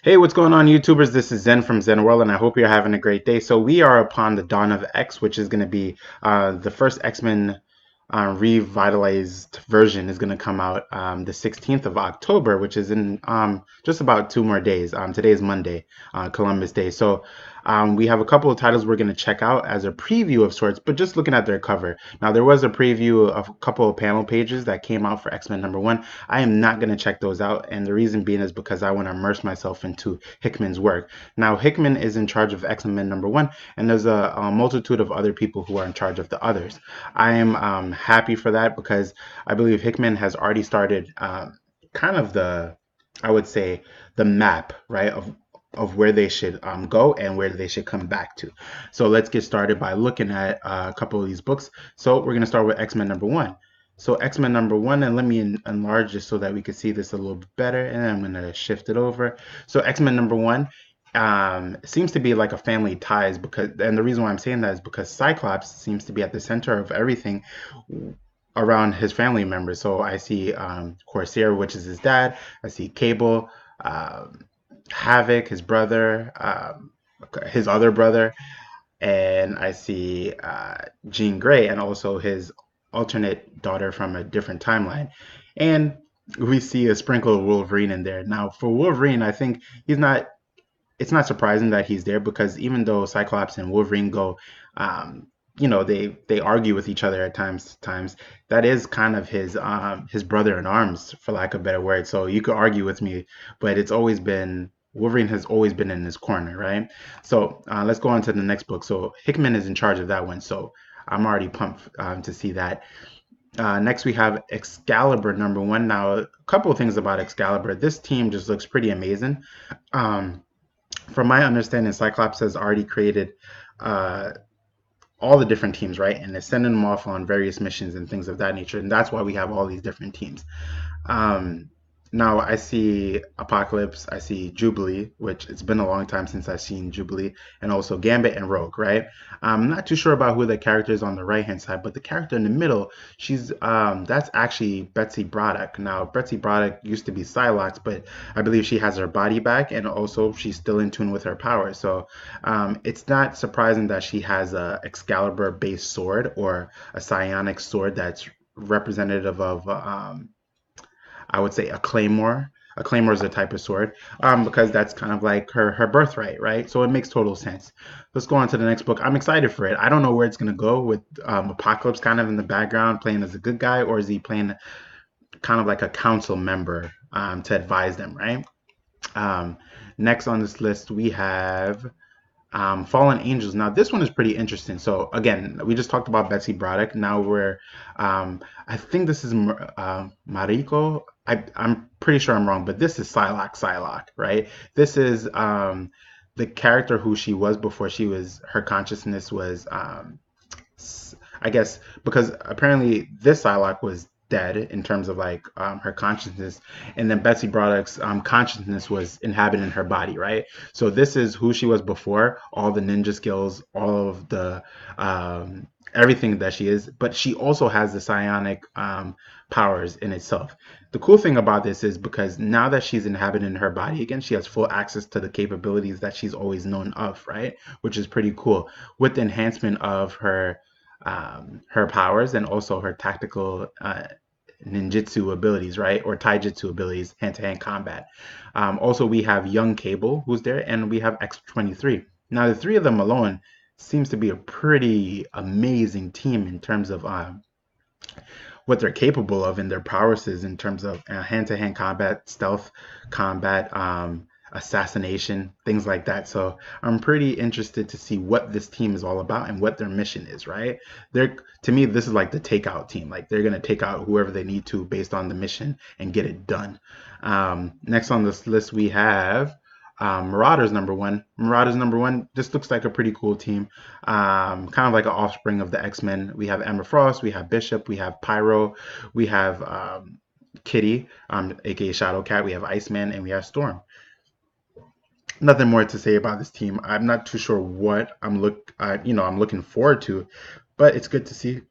Hey, what's going on, YouTubers? This is Zen from Zen World, and I hope you're having a great day. So we are upon the dawn of X, which is going to be the first X-Men revitalized version is going to come out the 16th of October, which is in just about 2 more days. Today is Monday, Columbus Day. So we have a couple of titles we're going to check out as a preview of sorts, but just looking at their cover. Now, there was a preview of a couple of panel pages that came out for X-Men #1. I am not going to check those out, and the reason being is because I want to immerse myself into Hickman's work. Now, Hickman is in charge of X-Men #1, and there's a multitude of other people who are in charge of the others. I am happy for that because I believe Hickman has already started kind of I would say, the map, right, of where they should go and where they should come back to. So let's get started by looking at a couple of these books. So we're going to start with X-Men #1. So X-Men #1, and let me enlarge this so that we can see this a little bit better. And I'm going to shift it over. So X-Men #1 seems to be like a family ties and the reason why I'm saying that is because Cyclops seems to be at the center of everything around his family members. So I see Corsair, which is his dad. I see Cable, Havoc, his brother, his other brother, and I see Jean Grey, and also his alternate daughter from a different timeline. And we see a sprinkle of Wolverine in there. Now, for Wolverine, I think he's not. It's not surprising that he's there because even though Cyclops and Wolverine go, they argue with each other at times. That is kind of his brother in arms, for lack of a better word. So you could argue with me, but it's always been Wolverine has always been in his corner, right? So let's go on to the next book. So Hickman is in charge of that one. So I'm already pumped to see that. Next, we have Excalibur #1. Now, a couple of things about Excalibur. This team just looks pretty amazing. Um, from my understanding, Cyclops has already created uh, all the different teams, right? And is sending them off on various missions and things of that nature. And that's why we have all these different teams. Um, Now I see Apocalypse, I see Jubilee, which it's been a long time since I've seen Jubilee, and also Gambit and Rogue, right? I'm not too sure about who the character is on the right hand side, but the character in the middle, she's that's actually Betsy Braddock. Now Betsy Braddock used to be Psylocke, but I believe she has her body back, and also she's still in tune with her power. So it's not surprising that she has a Excalibur based sword or a psionic sword that's representative of I would say a claymore. A claymore is a type of sword because that's kind of like her birthright, right? So it makes total sense. Let's go on to the next book. I'm excited for it. I don't know where it's gonna go with Apocalypse kind of in the background playing as a good guy, or is he playing kind of like a council member to advise them, right? Um, Next on this list we have Fallen Angels. Now, this one is pretty interesting. So, again, we just talked about Betsy Braddock. Now I think this is Mariko. I'm pretty sure I'm wrong, but this is Psylocke, right? This is the character who she was before her consciousness was, I guess, because apparently this Psylocke was dead in terms of like her consciousness, and then Betsy Braddock's consciousness was inhabiting her body, right? So this is who she was before, all the ninja skills, all of the everything that she is, but she also has the psionic powers in itself. The cool thing about this is because now that she's inhabiting her body again, she has full access to the capabilities that she's always known of, right? Which is pretty cool with the enhancement of her powers and also her tactical ninjutsu abilities, right? Or taijutsu abilities, hand-to-hand combat. Also, we have Young Cable, who's there, and we have X-23. Now, the three of them alone seems to be a pretty amazing team in terms of what they're capable of in their prowess in terms of hand-to-hand combat, stealth combat, assassination, things like that. So I'm pretty interested to see what this team is all about and what their mission is, right? To me, this is like the takeout team. Like they're gonna take out whoever they need to based on the mission and get it done. Next on this list we have Marauders #1. Marauders #1. This looks like a pretty cool team. Kind of like an offspring of the X-Men. We have Emma Frost, we have Bishop, we have Pyro, we have Kitty, aka Shadowcat, we have Iceman, and we have Storm. Nothing more to say about this team. I'm not too sure what I'm looking forward to, but it's good to see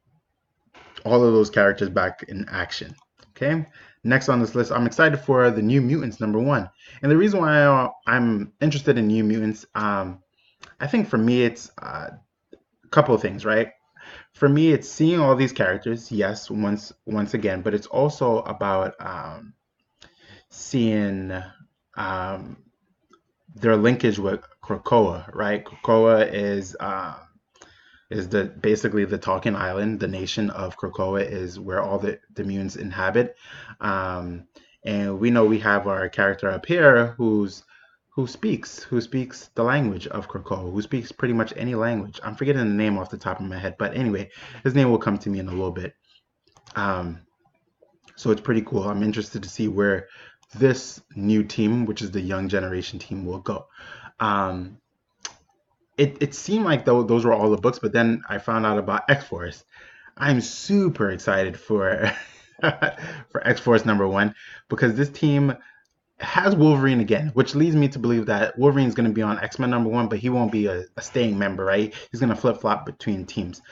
all of those characters back in action. Okay. Next on this list, I'm excited for the New Mutants #1. And the reason why I'm interested in New Mutants, I think for me, it's a couple of things, right? For me, it's seeing all these characters, yes, once again, but it's also about seeing um, their linkage with Krakoa, right? Krakoa is the basically the Talking Island. The nation of Krakoa is where all the mutants inhabit. Um, and we know we have our character up here who speaks the language of Krakoa, who speaks pretty much any language. I'm forgetting the name off the top of my head, but anyway, his name will come to me in a little bit. Um, so it's pretty cool. I'm interested to see where this new team, which is the young generation team, will go. Um, it seemed like those were all the books, but then I found out about X-Force. I'm super excited for for X-Force #1 because this team has Wolverine again, which leads me to believe that Wolverine's going to be on X-Men #1, but he won't be a staying member, right? He's going to flip-flop between teams.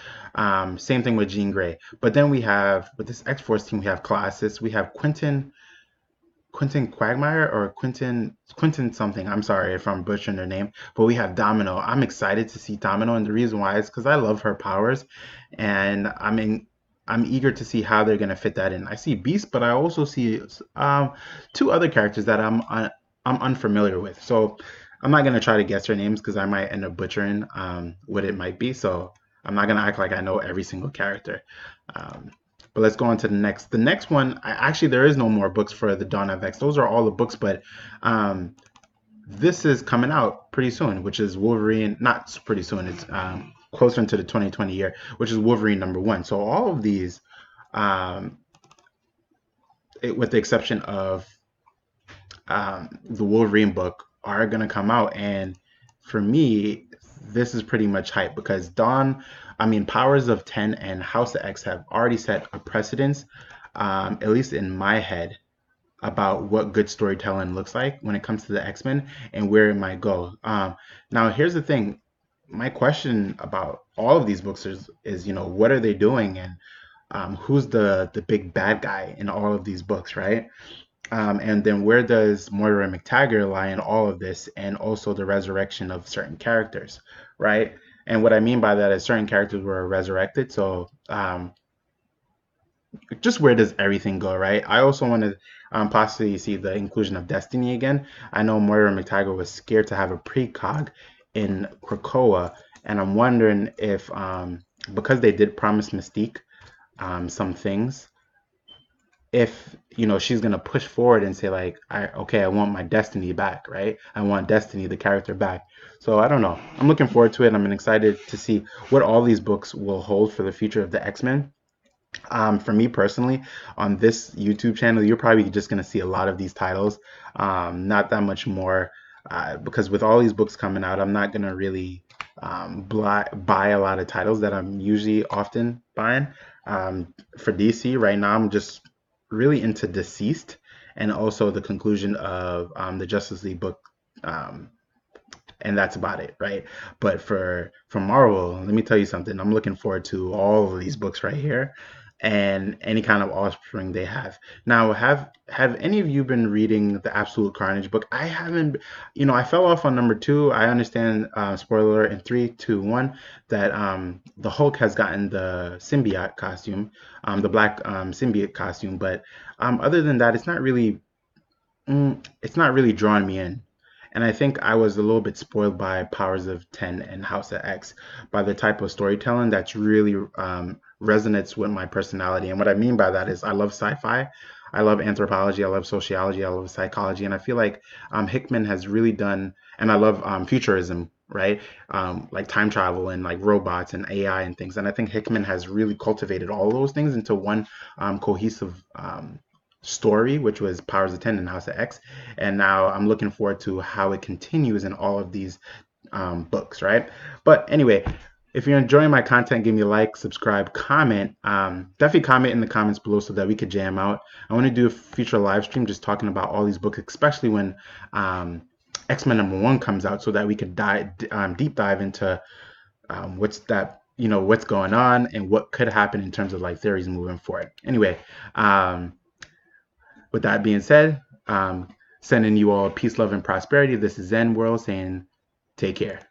Same thing with Jean Grey. But then we have, with this X-Force team, we have Colossus, we have Quentin Quagmire or Quentin something. I'm sorry if I'm butchering her name, but we have Domino. I'm excited to see Domino, and the reason why is because I love her powers, and I'm eager to see how they're gonna fit that in. I see Beast, but I also see two other characters that I'm unfamiliar with. So I'm not gonna try to guess their names because I might end up butchering what it might be. So I'm not gonna act like I know every single character. Um, but let's go on to the next. The next one, actually, there is no more books for the DawnOfX. Those are all the books, but um, this is coming out pretty soon, which is Wolverine. Not pretty soon. It's closer into the 2020 year, which is Wolverine #1. So all of these, um, with the exception of the Wolverine book, are gonna come out, and for me, this is pretty much hype because Powers of 10 and House of X have already set a precedence, at least in my head, about what good storytelling looks like when it comes to the X-Men and where it might go. Now, here's the thing. My question about all of these books is what are they doing, and who's the big bad guy in all of these books, right? And then where does Moira McTaggart lie in all of this, and also the resurrection of certain characters, right? And what I mean by that is certain characters were resurrected. So just where does everything go, right? I also want to possibly see the inclusion of Destiny again. I know Moira McTaggart was scared to have a precog in Krakoa, and I'm wondering if because they did promise Mystique some things, if she's gonna push forward and say like, I want my Destiny back, right? I want Destiny the character back. So I don't know. I'm looking forward to it. I'm excited to see what all these books will hold for the future of the X-Men. For me personally, on this YouTube channel, you're probably just going to see a lot of these titles, not that much more, because with all these books coming out, I'm not going to really buy a lot of titles that I'm usually often buying. For DC, right now, I'm just really into Deceased and also the conclusion of the Justice League book. And that's about it, right? But for Marvel, let me tell you something. I'm looking forward to all of these books right here, and any kind of offspring they have. Now, have any of you been reading the Absolute Carnage book? I haven't. I fell off on #2. I understand, spoiler alert, in 3, 2, 1, that the Hulk has gotten the symbiote costume, the black symbiote costume. But other than that, it's not really drawing me in. And I think I was a little bit spoiled by Powers of 10 and House of X, by the type of storytelling that's really resonates with my personality. And what I mean by that is I love sci-fi, I love anthropology, I love sociology, I love psychology, and I feel like Hickman has really done, and I love futurism, right? Like time travel and like robots and AI and things. And I think Hickman has really cultivated all those things into one cohesive story, which was Powers of 10 and House of X. And now I'm looking forward to how it continues in all of these books, right? But anyway, if you're enjoying my content, give me a like, subscribe, comment. Definitely comment in the comments below so that we could jam out. I want to do a future live stream just talking about all these books, especially when X-Men #1 comes out, so that we could deep dive into what's going on and what could happen in terms of like theories moving forward. Anyway, with that being said, sending you all peace, love, and prosperity. This is Zen World saying take care.